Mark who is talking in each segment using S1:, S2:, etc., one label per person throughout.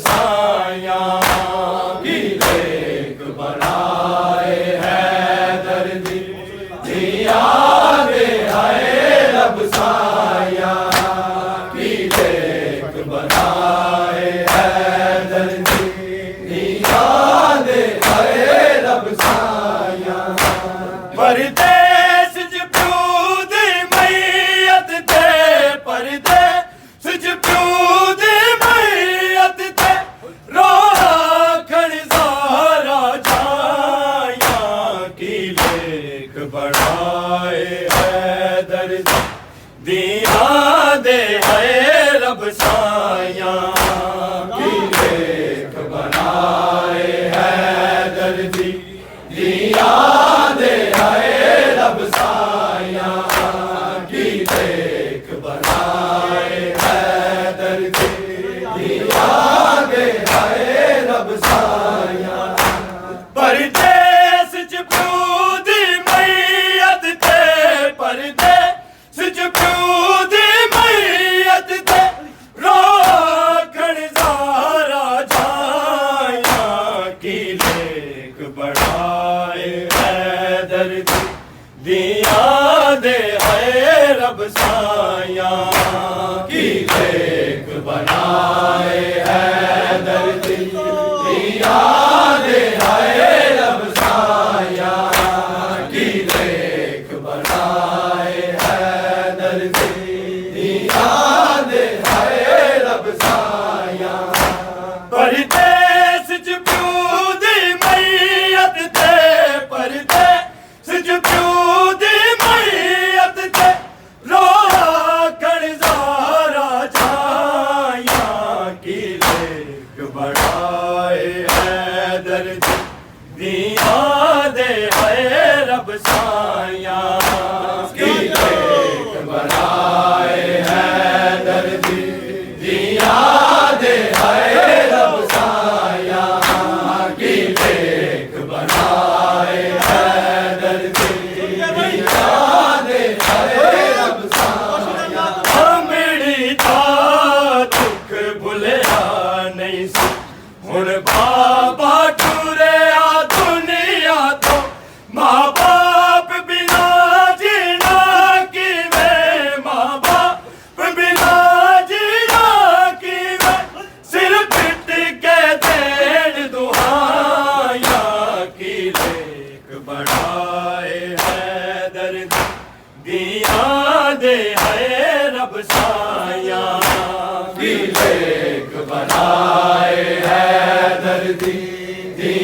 S1: سایاں کی لیک بنائے حیدر دی یاد آئے رب سایاں کی لیک بنائے حیدر دی یاد آئے رب سایاں پردیس جو پیو دی میت تے پردیس جو پیو دی میت تے راکھن زارا جایاں کی لیک بنائے حیدر دی یاد آئے رب سایاں کی لیک بنائے حیدر دی یاد آئے رب سایاں کی لیک بنائے حیدر دی یاد آئے رب سایاں پردیس جو پیو دی میت تے پردیس جو پیو دی میت تے راکھن زارا جایاں کی لیک بنائے حیدر دی یاد آئے رب سایاں کی لیک بنائے حیدر دی یاد آئے رب سایاں کی لیک بنائے حیدر دی یاد آئے رب سایاں پردیس جو پیو دی میت تے پردیس جو پیو دی میت تے راکھن زارا جایاں کی لیک بنائے حیدر دی یاد آئے رب سایاں کی لیک بنائے حیدر دی یاد آئے رب سایاں کی لیک بنائے حیدر دی یاد آئے رب سایاں ہمڑی دا دکھ بھلیا نہیں سی ہن بابا ٹریا دنیا تو ماں باپ بنا جینا کیویں ماں باپ بنا جینا کیویں سر پٹ کے دین دعائیاں کی لیک بنائے حیدر دی یاد آئے رب سایاں کی لیک بنائے حیدر دی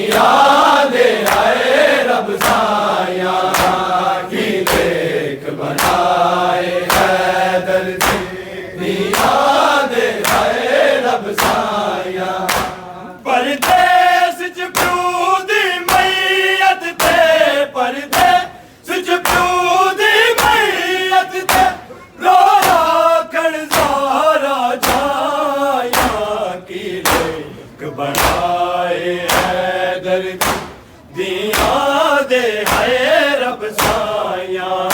S1: یاد آئے رب سایاں کی لیک بنائے حیدر دی یاد آئے رب سایاں پردیس جو پیو دی میت تے پردیس جو پیو دی میت تے راکھن زارا جایاں کی لیک بنائے حیدر دی یاد آئے رب سایاں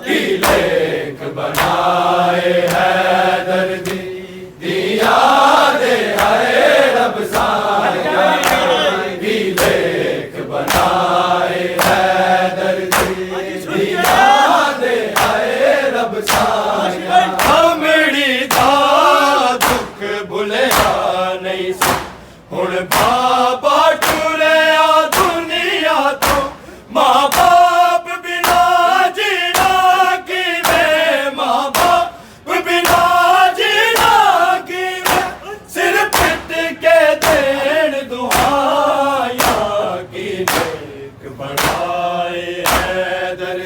S1: کی لیک بنائے حیدر دی یاد آئے رب سایاں کی لیک بنائے حیدر دی یاد آئے رب سایاں ہمڑی دا دکھ بھلیا نہیں سی ہن بابا ٹریا دنیا تو ماں باپ بنا جینا کیویں ماں باپ بنا جینا کیویں سر پٹ کے دین دعائیاں کی لیک بنائے حیدر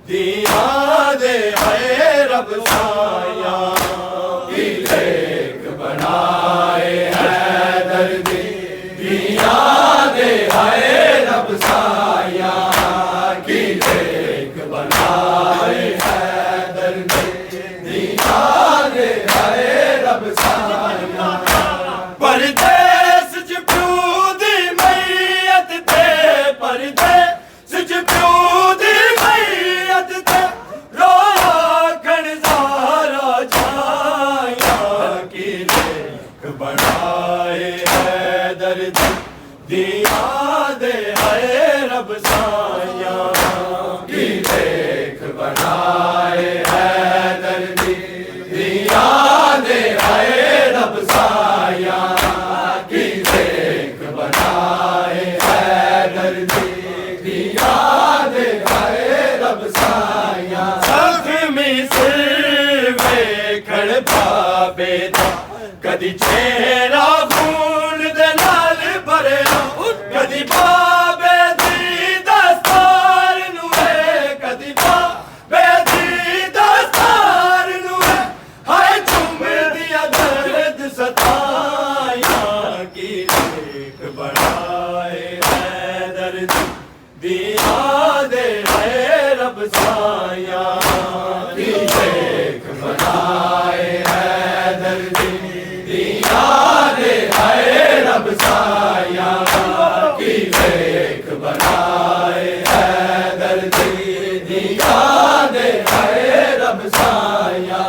S1: دی یاد آئے رب سایاں کی لیک بنائے حیدر دی بڑھائے حیدر دیاں دے ہائے رب سایاں کی دیکھ بڑھائے حیدر دیاں دے ہائے رب سایاں کی دیکھ بڑھائے حیدر دیاں دے ہائے رب سایاں زخمی سر ویکھڑ بابے دا کدی چہرہ خون دے نال بھریا کدی بابے دی دستار نوے کدی بابے دی دستار نوے ہائے چوم دیا درد ستائیاں کی دیکھ بڑھائے حیدر دیاں دے ہائے رب سایاں کی دیکھ بڑھائے حیدر دیاں دے ہائے رب سایاں کی دیکھ بڑھائے حیدر دیاں دے ہائے رب سایاں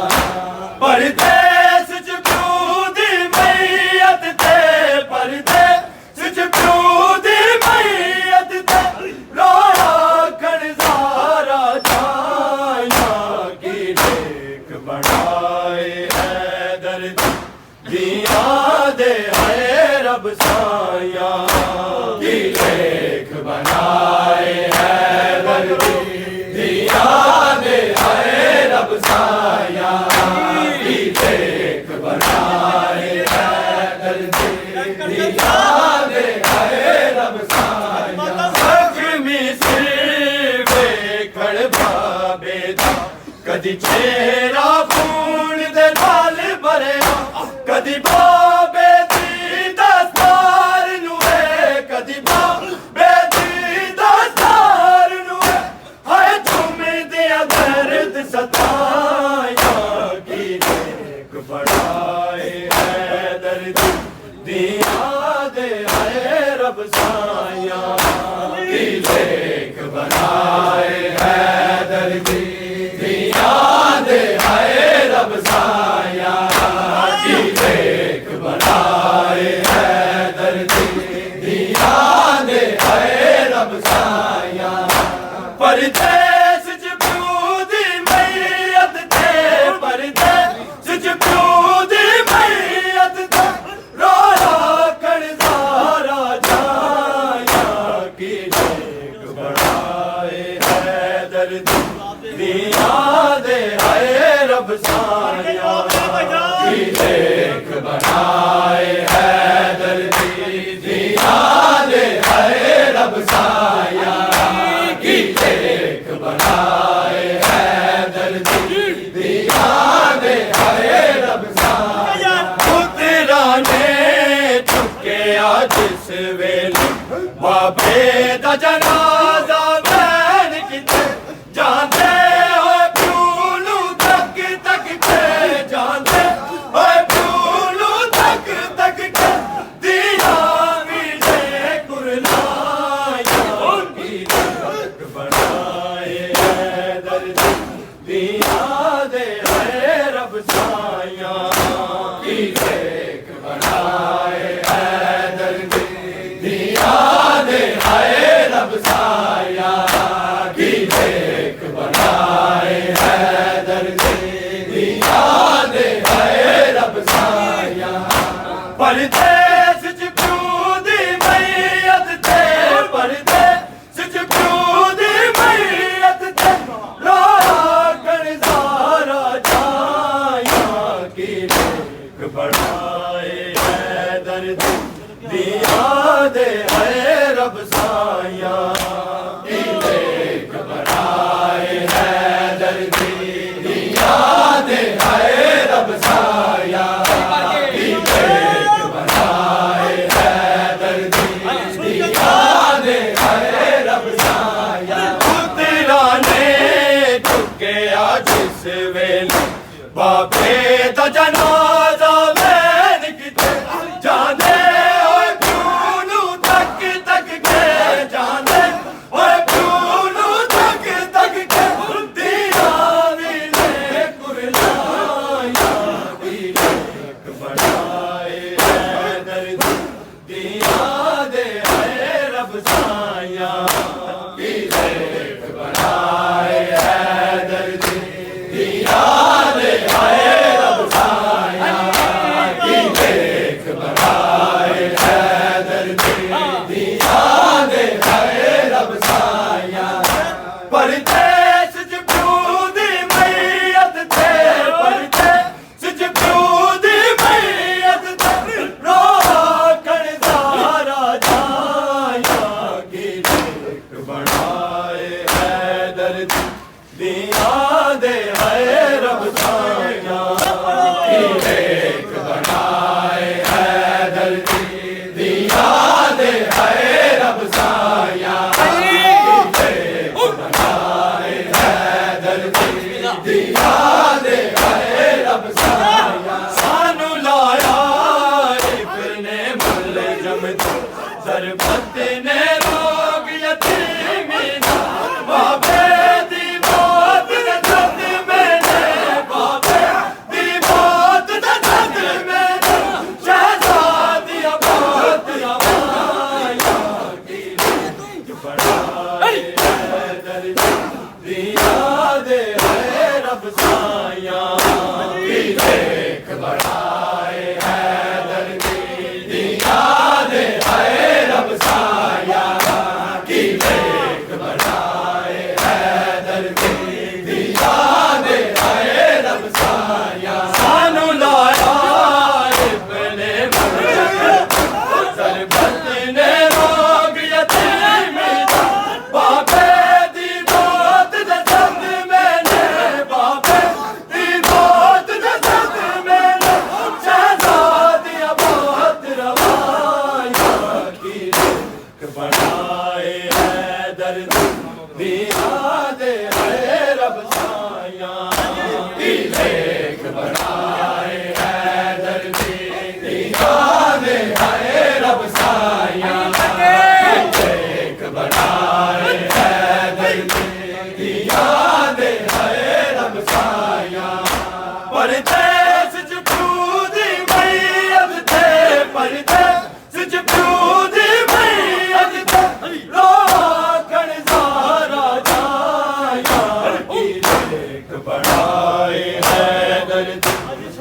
S1: پردیس چ پیو دی میت تے پردیس چ پیو دی میت تے رویا کھڑزارا چھایاں کی دیکھ بڑھائے حیدر دیاں دے ہائے رب سایاں کی دیکھ بڑھائے حیدر دیاں دے ہائے رب سایاں کی دیکھ بڑھائے حیدر دیاں دے ہائے رب سایاں زخمی سر ویکھڑ بابے دا کدی چہرہ خون دے نال بھریا کدی بابے دی دستار نوے کدی بابے دی دستار نوے ہائے چوم دیا درد ستائیاں کی دیکھ بڑھائے حیدر دیاں دے ہائے رب سایاں کی دیکھ بڑھائے حیدر دیاں دے ہائے رب سایاں کی دیکھ بڑھائے حیدر دیاں دے ہائے رب سایاں پردیس چ پیو دی میت تے پردیس چ پیو دی میت تے رویا کھڑزارا چھایاں کی دیکھ بڑھائے حیدر دیاں دے ہائے رب سایاں کی دیکھ بڑھائے حیدر دیاں دے ہائے رب سایاں کی دیکھ بڑھائے حیدر دیاں دے ہائے رب سایاں پترا نے چکیا جس ویلے بابے دا جنازہ وین کتے جاندے ہوئے پیولو تک تک کے جاندے ہوئے پیولو تک تک کے دیاں ویلے کرلائیاں کی دیکھ بڑھائے حیدر دیاں دے ہائے رب سایاں کی دیکھ بڑھائے حیدر دیاں دے ہائے رب سایاں کی دیکھ بڑھائے حیدر دیاں دے ہائے رب سایاں پردیس چ پیو دی میت تے پردیس چ پیو دی میت تے رویا کھڑزارا چھایاں کی دیکھ بڑھائے حیدر دیاں دے ہائے رب سایاں کی دیکھ بڑھائے حیدر دیاں دے ہائے رب سایاں کی دیکھ بڑھائے حیدر دیاں دے ہائے رب سایاں پترا نے چکیا جس ویلے بابے دا جنازہ وین کتے جاندے ہوئے پیولو تک تک کے جاندے رب سایاں کی دیکھ بنائے حیدر دی دیدار آئے رب سایاں کی دیکھ بنائے حیدر دی دیدار آئے رب سایاں پرتے ضربت نے روگ یتیمی بابے دی موت دے دد میں نے بابے دی موت دے دد میں نے شہزادی آباد روایا کی دیکھ بنائے حیدر دی یاد ہے رب سایاں کی دیکھ بنائے حیدر دی یاد ہے رب سایاں کی دیکھ بنائے حیدر دی یاد ہے رب سایاں سانو لایا ابن مریم ضربت نے روگ یتیمی بابے دی موت دے دد میں نے بابے دی موت دے دد میں نے شہزادی آباد روایا کی دیکھ بنائے حیدر دی یاد ہے رب سایاں کی دیکھ بنائے حیدر دی یاد ہے رب سایاں کی دیکھ بنائے حیدر دی یاد ہے رب سایاں پردیس جبودی میت تھے پردیس جبودی میت تھے روکن زارا جایا کی دیکھ بنائے حیدر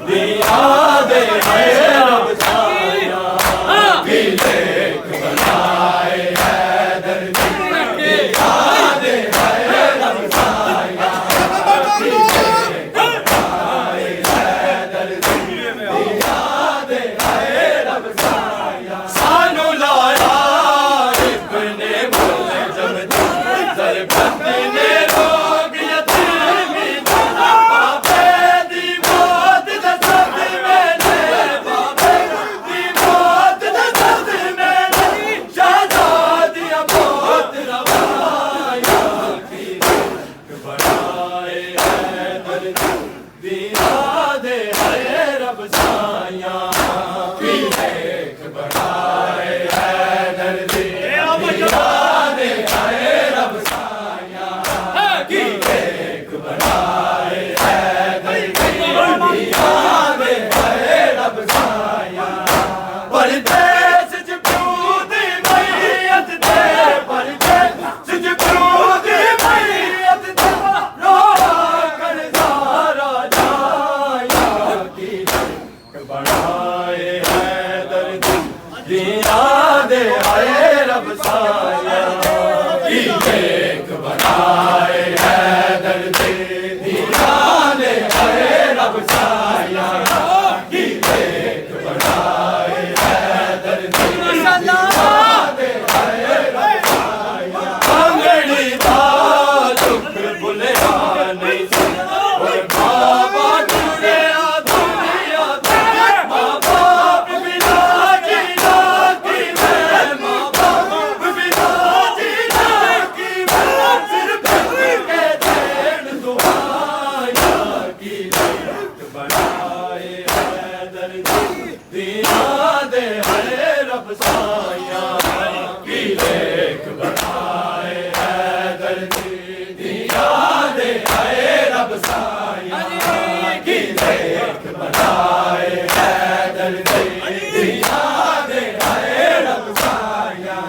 S1: دی یاد ہے رب سایاں کی دیکھ بنائے حیدر دی یاد ہے رب سایاں کی دیکھ بنائے حیدر دی یاد ہے رب سایاں سانو لایا ابن ملجم ضربت نے روگ یتیمی بابے دی موت دے دد میں نے بابے دی موت دے دد میں نے شہزادی آباد روایا کی دیکھ بنائے حیدر دی یاد ہے رب سایاں کی دیکھ بنائے حیدر دی یاد ہے رب سایاں کی دیکھ بنائے حیدر دی یاد ہے رب سایاں پردیس جبودی میت تھے پردیس جبودی میت تھے روکن زارا جایا کی دیکھ بنائے حیدر دی یاد ہے رب سایاں کی دیکھ بنائے حیدر دی یاد ہے رب سایاں کی دیکھ بنائے حیدر دی یاد ہے رب سایاں انگڑی دا دکھ بھلیا نہیں اور بابا ٹریا دنیا تے ماں باپ بنا جینا کی میں ماں باپ بنا جینا کی میں صرف کے دین دعایا کی دیکھ بنائے حیدر دی یاد ہے رب سایاں کی دیکھ بنائے حیدر دی یاد ہے رب سایاں کی دیکھ بنائے حیدر دی یاد ہے رب سایاں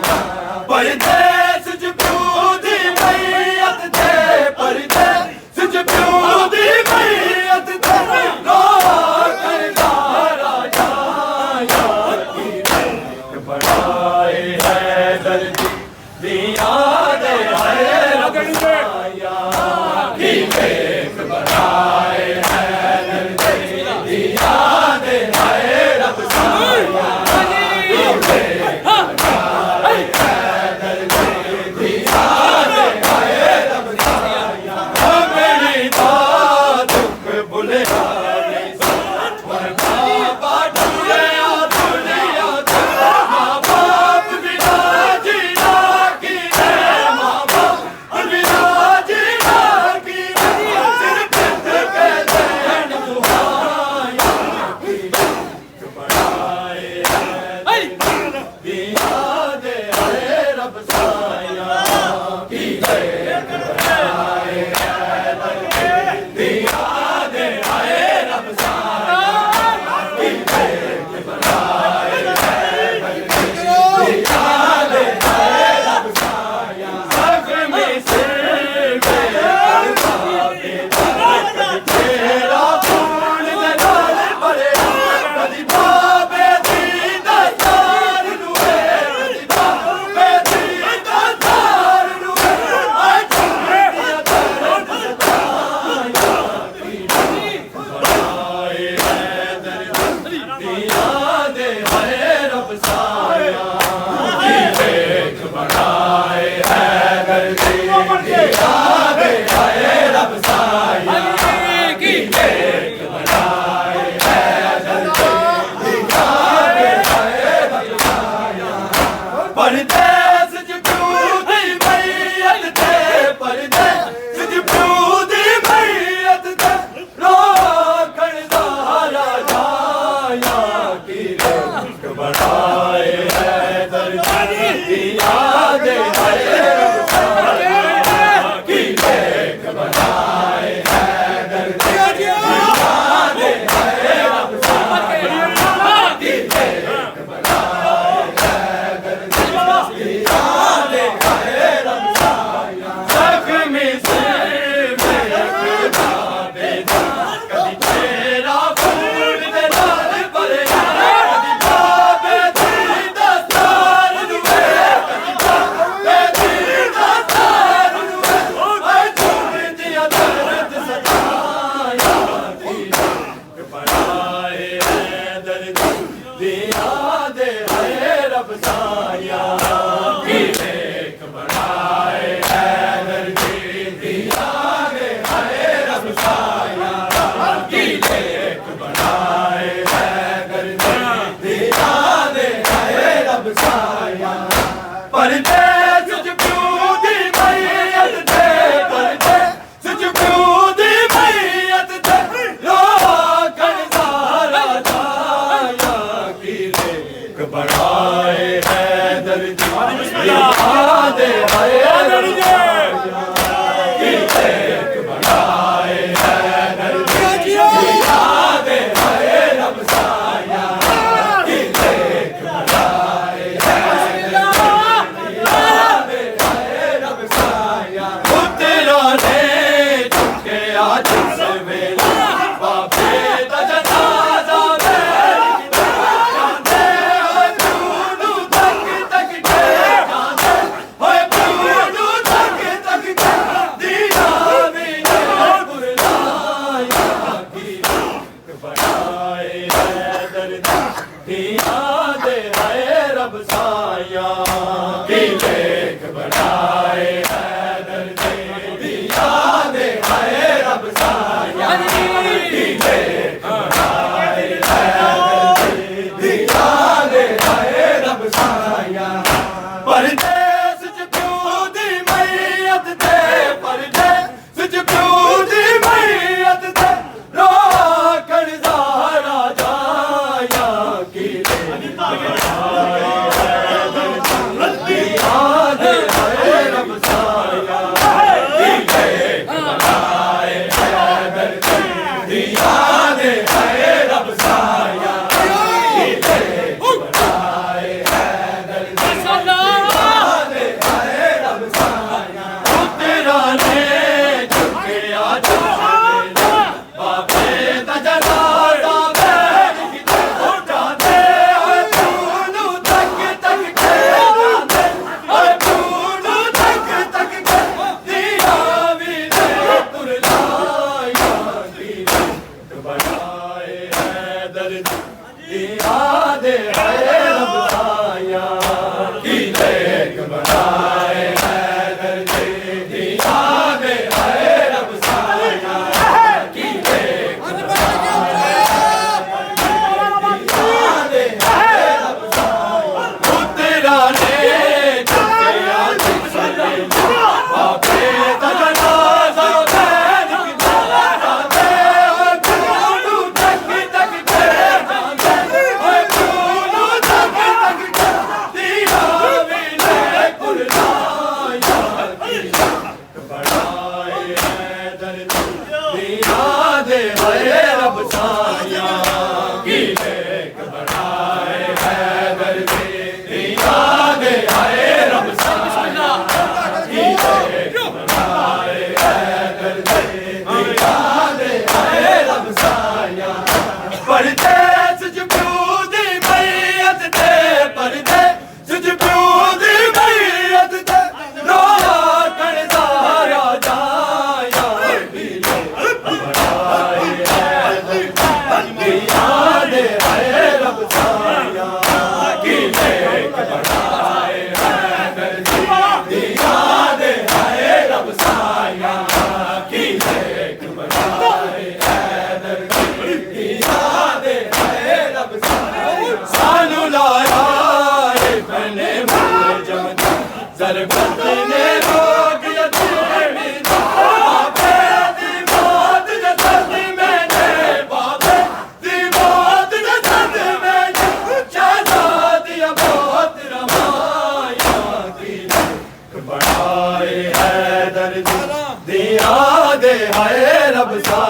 S1: آئے رب سا